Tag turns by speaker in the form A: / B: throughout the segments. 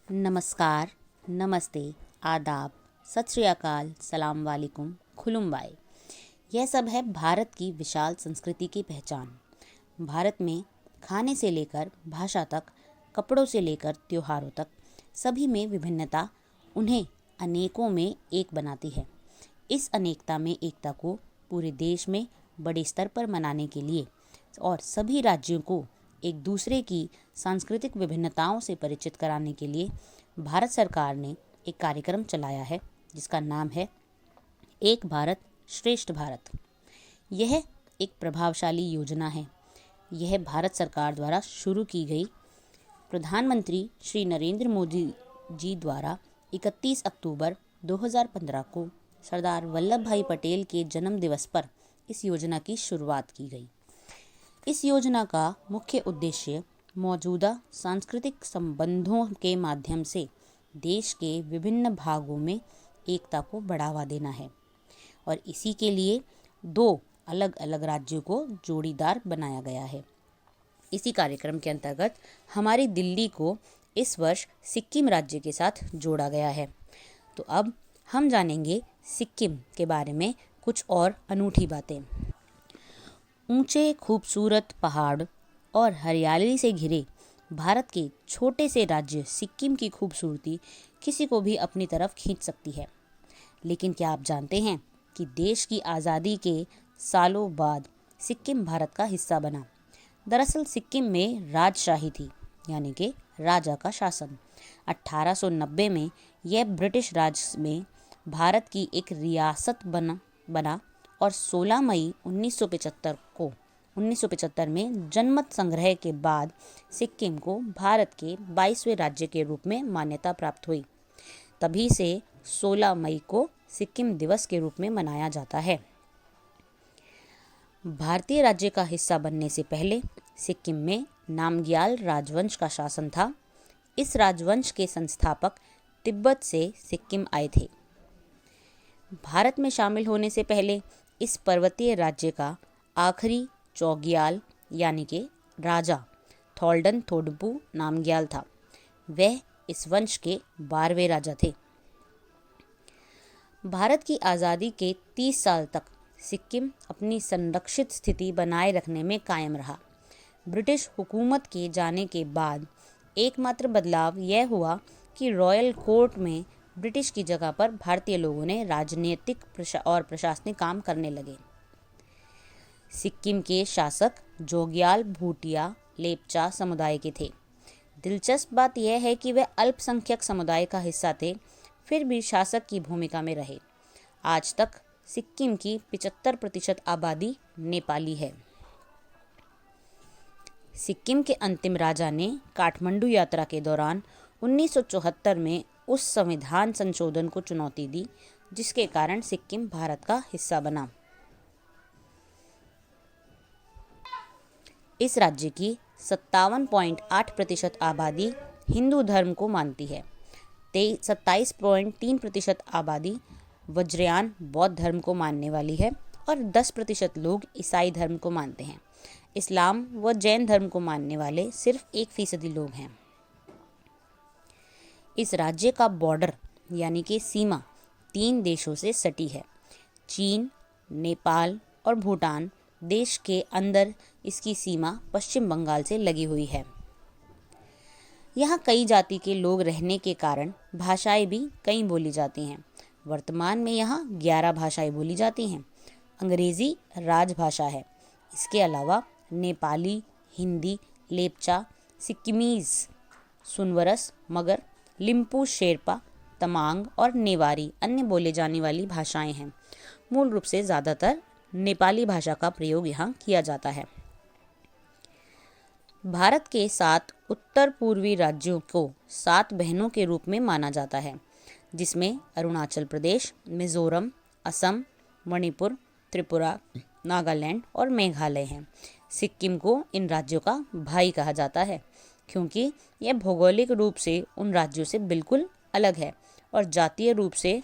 A: नमस्कार, नमस्ते, आदाब, सत श्री अकाल, सलाम वालेकुम, खुलुमबाय। यह सब है भारत की विशाल संस्कृति की पहचान। भारत में खाने से लेकर भाषा तक, कपड़ों से लेकर त्योहारों तक, सभी में विभिन्नता उन्हें अनेकों में एक बनाती है। इस अनेकता में एकता को पूरे देश में बड़े स्तर पर मनाने के लिए और सभी राज्यों को एक दूसरे की सांस्कृतिक विभिन्नताओं से परिचित कराने के लिए भारत सरकार ने एक कार्यक्रम चलाया है जिसका नाम है एक भारत श्रेष्ठ भारत। यह एक प्रभावशाली योजना है। यह भारत सरकार द्वारा शुरू की गई प्रधानमंत्री श्री नरेंद्र मोदी जी द्वारा 31 अक्टूबर 2015 को सरदार वल्लभ भाई पटेल के जन्म दिवस पर इस योजना की शुरुआत की गई। इस योजना का मुख्य उद्देश्य मौजूदा सांस्कृतिक संबंधों के माध्यम से देश के विभिन्न भागों में एकता को बढ़ावा देना है और इसी के लिए 2 अलग अलग राज्यों को जोड़ीदार बनाया गया है। इसी कार्यक्रम के अंतर्गत हमारी दिल्ली को इस वर्ष सिक्किम राज्य के साथ जोड़ा गया है। तो अब हम जानेंगे सिक्किम के बारे में कुछ और अनूठी बातें। ऊंचे खूबसूरत पहाड़ और हरियाली से घिरे भारत के छोटे से राज्य सिक्किम की खूबसूरती किसी को भी अपनी तरफ खींच सकती है। लेकिन क्या आप जानते हैं कि देश की आज़ादी के सालों बाद सिक्किम भारत का हिस्सा बना। दरअसल सिक्किम में राजशाही थी, यानी कि राजा का शासन। 1890 में यह ब्रिटिश राज में भारत की एक रियासत बना और 16 मई 1975 में जनमत संग्रह के बाद सिक्किम को भारत के 22वें राज्य के रूप में मान्यता प्राप्त हुई। तभी से 16 मई को सिक्किम दिवस के रूप में मनाया जाता है। भारतीय राज्य का हिस्सा बनने से पहले सिक्किम में नामग्याल राजवंश का शासन था। इस राजवंश के संस्थापक तिब्बत से सिक्किम आए थे। भारत में शामिल होने से पहले इस पर्वतीय राज्य का आखिरी चौग्याल यानी कि राजा थोल्डन थोडुपु नामग्याल था। वह इस वंश के 12वें राजा थे। भारत की आज़ादी के 30 साल तक सिक्किम अपनी संरक्षित स्थिति बनाए रखने में कायम रहा। ब्रिटिश हुकूमत के जाने के बाद एकमात्र बदलाव यह हुआ कि रॉयल कोर्ट में ब्रिटिश की जगह पर भारतीय लोगों ने राजनीतिक और प्रशासनिक काम करने लगे। सिक्किम के शासक जोग्याल भूटिया लेप्चा समुदाय के थे। दिलचस्प बात यह है कि वे अल्पसंख्यक समुदाय का हिस्सा थे, फिर भी शासक की भूमिका में रहे। आज तक सिक्किम की 75% आबादी नेपाली है। सिक्किम के अंतिम राजा ने काठमांडू यात्रा के दौरान 1974 में उस संविधान संशोधन को चुनौती दी जिसके कारण सिक्किम भारत का हिस्सा बना। इस राज्य की 57.8% आबादी हिंदू धर्म को मानती है। 27.3% आबादी वज्रयान बौद्ध धर्म को मानने वाली है और 10% लोग ईसाई धर्म को मानते हैं। इस्लाम व जैन धर्म को मानने वाले सिर्फ 1% लोग हैं। इस राज्य का बॉर्डर यानी कि सीमा 3 देशों से सटी है। चीन, नेपाल और भूटान देश के अंदर इसकी सीमा पश्चिम बंगाल से लगी हुई है। यहाँ कई जाति के लोग रहने के कारण भाषाएं भी कई बोली जाती हैं। वर्तमान में यहाँ 11 भाषाएं बोली जाती हैं। अंग्रेज़ी राजभाषा है। इसके अलावा नेपाली, हिंदी, लेप्चा, सिक्किमीज़, सुनवरस, मगर, लिम्पू शेर्पा, तमांग और नेवारी अन्य बोले जाने वाली भाषाएं हैं। मूल रूप से ज़्यादातर नेपाली भाषा का प्रयोग यहाँ किया जाता है। भारत के 7 उत्तर पूर्वी राज्यों को 7 बहनों के रूप में माना जाता है, जिसमें अरुणाचल प्रदेश, मिजोरम, असम, मणिपुर, त्रिपुरा, नागालैंड और मेघालय हैं। सिक्किम को इन राज्यों का भाई कहा जाता है क्योंकि यह भौगोलिक रूप से उन राज्यों से बिल्कुल अलग है और जातीय रूप से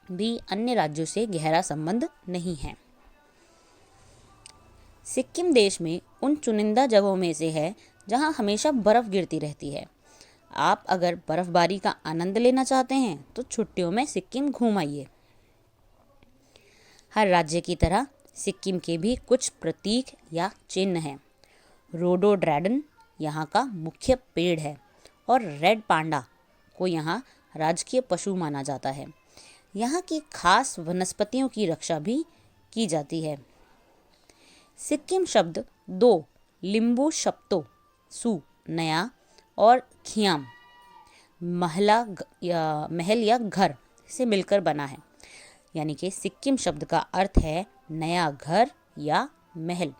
A: भी अन्य राज्यों से गहरा संबंध नहीं है। सिक्किम देश में उन चुनिंदा जगहों में से है जहां हमेशा बर्फ गिरती रहती है। आप अगर बर्फबारी का आनंद लेना चाहते हैं तो छुट्टियों में सिक्किम घूम आइए। हर राज्य की तरह सिक्किम के भी कुछ प्रतीक या चिन्ह हैं। रोडोड्रैगन यहाँ का मुख्य पेड़ है और रेड पांडा को यहाँ राजकीय पशु माना जाता है। यहाँ की खास वनस्पतियों की रक्षा भी की जाती है। सिक्किम शब्द दो लिम्बू शब्दों सु नया और खियाम महल या घर से मिलकर बना है। यानी कि सिक्किम शब्द का अर्थ है नया घर या महल।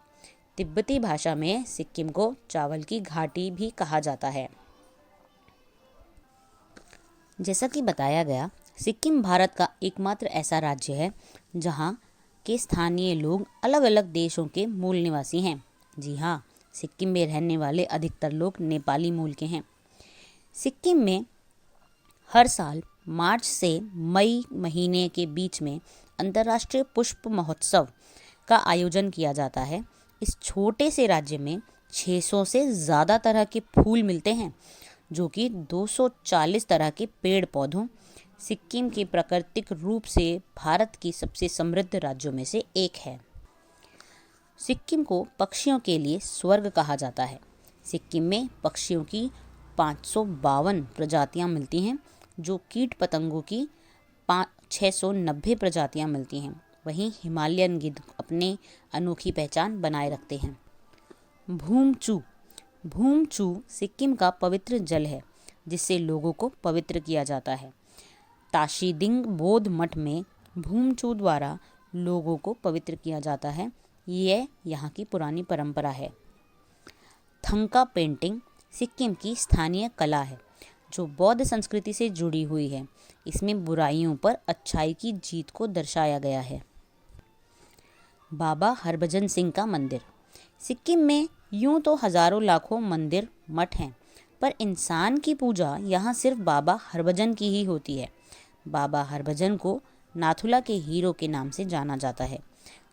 A: तिब्बती भाषा में सिक्किम को चावल की घाटी भी कहा जाता है। जैसा कि बताया गया, सिक्किम भारत का एकमात्र ऐसा राज्य है जहाँ के स्थानीय लोग अलग अलग देशों के मूल निवासी हैं। जी हाँ, सिक्किम में रहने वाले अधिकतर लोग नेपाली मूल के हैं। सिक्किम में हर साल मार्च से मई महीने के बीच में अंतर्राष्ट्रीय पुष्प महोत्सव का आयोजन किया जाता है। इस छोटे से राज्य में 600 से ज़्यादा तरह के फूल मिलते हैं, जो कि 240 तरह के पेड़ पौधों। सिक्किम के प्राकृतिक रूप से भारत की सबसे समृद्ध राज्यों में से एक है। सिक्किम को पक्षियों के लिए स्वर्ग कहा जाता है। सिक्किम में पक्षियों की 552 प्रजातियां मिलती हैं, जो कीट पतंगों की 690 प्रजातियां मिलती हैं। वहीं हिमालयन गिद्ध अपने अनोखी पहचान बनाए रखते हैं। भूमचू सिक्किम का पवित्र जल है, जिससे लोगों को पवित्र किया जाता है। ताशीदिंग बौद्ध मठ में भूमचू द्वारा लोगों को पवित्र किया जाता है। यह यहाँ की पुरानी परंपरा है। थंका पेंटिंग सिक्किम की स्थानीय कला है, जो बौद्ध संस्कृति से जुड़ी हुई है। इसमें बुराइयों पर अच्छाई की जीत को दर्शाया गया है। बाबा हरभजन सिंह का मंदिर। सिक्किम में यूं तो हजारों लाखों मंदिर मठ हैं, पर इंसान की पूजा यहाँ सिर्फ बाबा हरभजन की ही होती है। बाबा हरभजन को नाथुला के हीरो के नाम से जाना जाता है,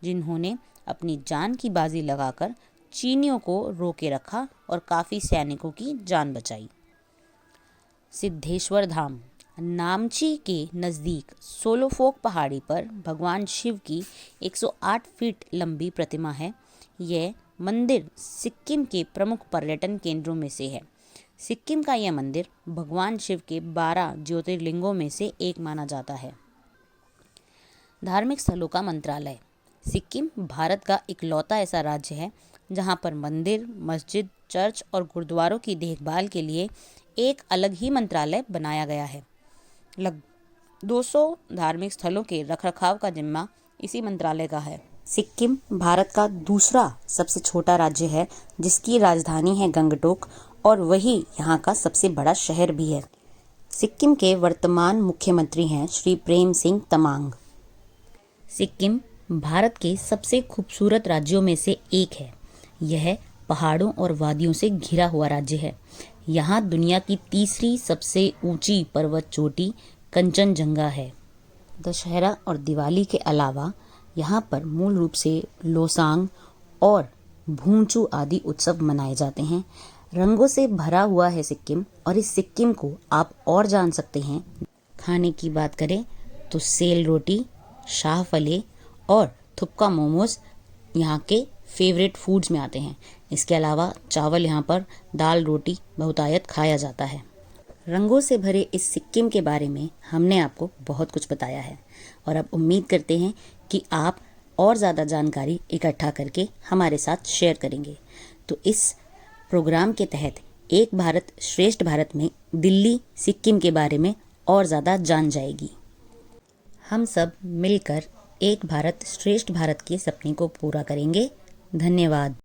A: जिन्होंने अपनी जान की बाजी लगाकर चीनियों को रोके रखा और काफ़ी सैनिकों की जान बचाई। सिद्धेश्वर धाम नामची के नज़दीक सोलोफोक पहाड़ी पर भगवान शिव की 108 फीट लंबी प्रतिमा है। यह मंदिर सिक्किम के प्रमुख पर्यटन केंद्रों में से है। सिक्किम का यह मंदिर भगवान शिव के 12 ज्योतिर्लिंगों में से एक माना जाता है। धार्मिक स्थलों का मंत्रालय। सिक्किम भारत का इकलौता ऐसा राज्य है जहाँ पर मंदिर, मस्जिद, चर्च और गुरुद्वारों की देखभाल के लिए एक अलग ही मंत्रालय बनाया गया है। लगभग 200 धार्मिक स्थलों के रखरखाव का जिम्मा इसी मंत्रालय का है। सिक्किम भारत का दूसरा सबसे छोटा राज्य है, जिसकी राजधानी है गंगटोक और वही यहाँ का सबसे बड़ा शहर भी है। सिक्किम के वर्तमान मुख्यमंत्री हैं श्री प्रेम सिंह तमांग। सिक्किम भारत के सबसे खूबसूरत राज्यों में से एक है। यह पहाड़ों और वादियों से घिरा हुआ राज्य है। यहाँ दुनिया की तीसरी सबसे ऊंची पर्वत चोटी कंचनजंगा है। दशहरा और दिवाली के अलावा यहाँ पर मूल रूप से लोसांग और भूमचू आदि उत्सव मनाए जाते हैं। रंगों से भरा हुआ है सिक्किम, और इस सिक्किम को आप और जान सकते हैं। खाने की बात करें तो सेल रोटी, शाह फले और थुपका मोमोज यहाँ के फेवरेट फूड्स में आते हैं। इसके अलावा चावल यहाँ पर दाल रोटी बहुतायत खाया जाता है। रंगों से भरे इस सिक्किम के बारे में हमने आपको बहुत कुछ बताया है, और अब उम्मीद करते हैं कि आप और ज़्यादा जानकारी इकट्ठा करके हमारे साथ शेयर करेंगे। तो इस प्रोग्राम के तहत एक भारत श्रेष्ठ भारत में दिल्ली सिक्किम के बारे में और ज़्यादा जान जाएगी। हम सब मिलकर एक भारत श्रेष्ठ भारत के सपने को पूरा करेंगे। धन्यवाद।